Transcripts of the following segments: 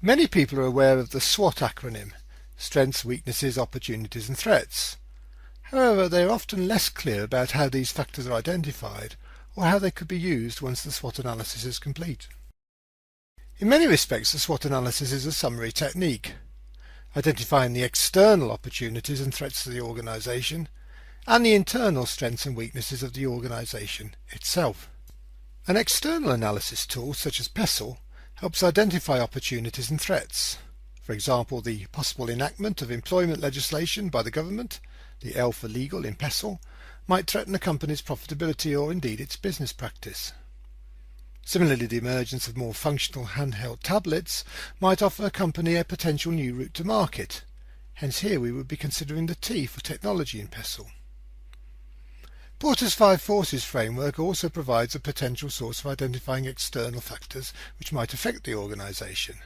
Many people are aware of the SWOT acronym: strengths, weaknesses, opportunities and threats. However, they are often less clear about how these factors are identified or how they could be used once the SWOT analysis is complete. In many respects, the SWOT analysis is a summary technique, identifying the external opportunities and threats to the organisation and the internal strengths and weaknesses of the organisation itself. An external analysis tool such as PESTLE helps identify opportunities and threats. For example, the possible enactment of employment legislation by the government, the L for legal in PESTLE, might threaten a company's profitability or indeed its business practice. Similarly, the emergence of more functional handheld tablets might offer a company a potential new route to market. Hence here we would be considering the T for technology in PESTLE. Porter's 5 forces framework also provides a potential source of identifying external factors which might affect the organisation.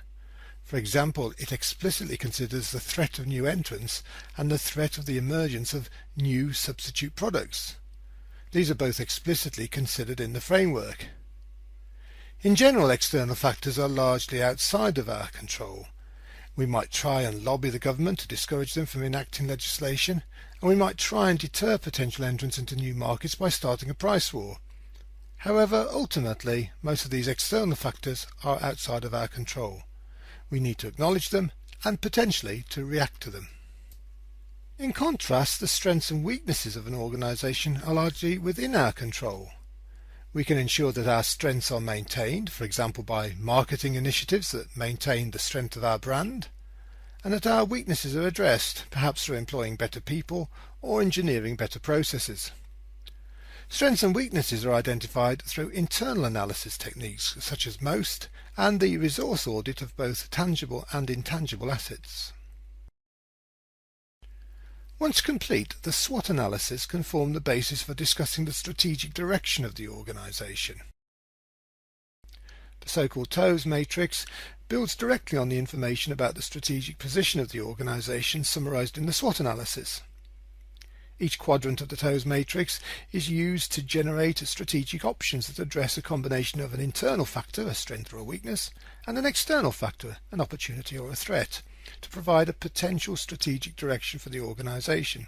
For example, it explicitly considers the threat of new entrants and the threat of the emergence of new substitute products. These are both explicitly considered in the framework. In general, external factors are largely outside of our control. We might try and lobby the government to discourage them from enacting legislation, and we might try and deter potential entrants into new markets by starting a price war. However, ultimately, most of these external factors are outside of our control. We need to acknowledge them and potentially to react to them. In contrast, the strengths and weaknesses of an organisation are largely within our control. We can ensure that our strengths are maintained, for example by marketing initiatives that maintain the strength of our brand, and that our weaknesses are addressed, perhaps through employing better people or engineering better processes. Strengths and weaknesses are identified through internal analysis techniques such as MOST and the resource audit of both tangible and intangible assets. Once complete, the SWOT analysis can form the basis for discussing the strategic direction of the organisation. The so-called TOES matrix builds directly on the information about the strategic position of the organisation summarised in the SWOT analysis. Each quadrant of the TOES matrix is used to generate strategic options that address a combination of an internal factor, a strength or a weakness, and an external factor, an opportunity or a threat, to provide a potential strategic direction for the organisation.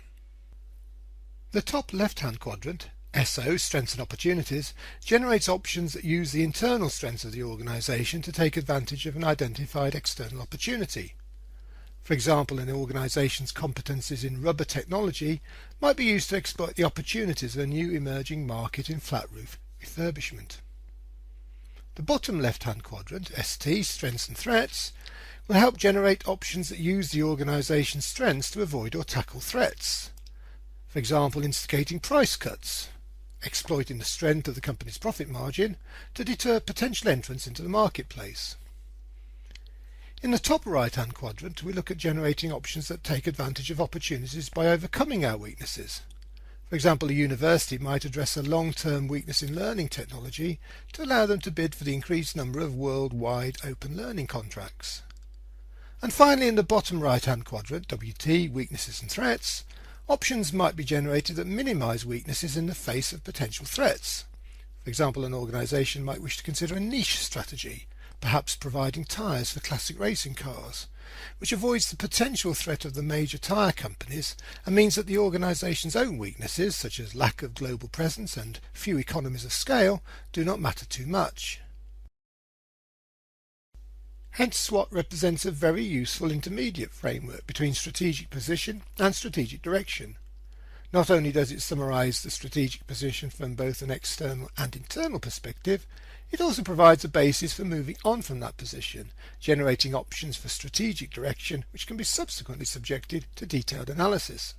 The top left-hand quadrant, SO, Strengths and Opportunities, generates options that use the internal strengths of the organisation to take advantage of an identified external opportunity. For example, an organisation's competencies in rubber technology might be used to exploit the opportunities of a new emerging market in flat roof refurbishment. The bottom left-hand quadrant, ST, Strengths and Threats, will help generate options that use the organisation's strengths to avoid or tackle threats. For example, instigating price cuts, exploiting the strength of the company's profit margin to deter potential entrants into the marketplace. In the top right-hand quadrant, we look at generating options that take advantage of opportunities by overcoming our weaknesses. For example, a university might address a long-term weakness in learning technology to allow them to bid for the increased number of worldwide open learning contracts. And finally, in the bottom right-hand quadrant, WT, Weaknesses and Threats, options might be generated that minimize weaknesses in the face of potential threats. For example, an organisation might wish to consider a niche strategy, perhaps providing tyres for classic racing cars, which avoids the potential threat of the major tyre companies and means that the organisation's own weaknesses, such as lack of global presence and few economies of scale, do not matter too much. Hence, SWOT represents a very useful intermediate framework between strategic position and strategic direction. Not only does it summarise the strategic position from both an external and internal perspective, it also provides a basis for moving on from that position, generating options for strategic direction which can be subsequently subjected to detailed analysis.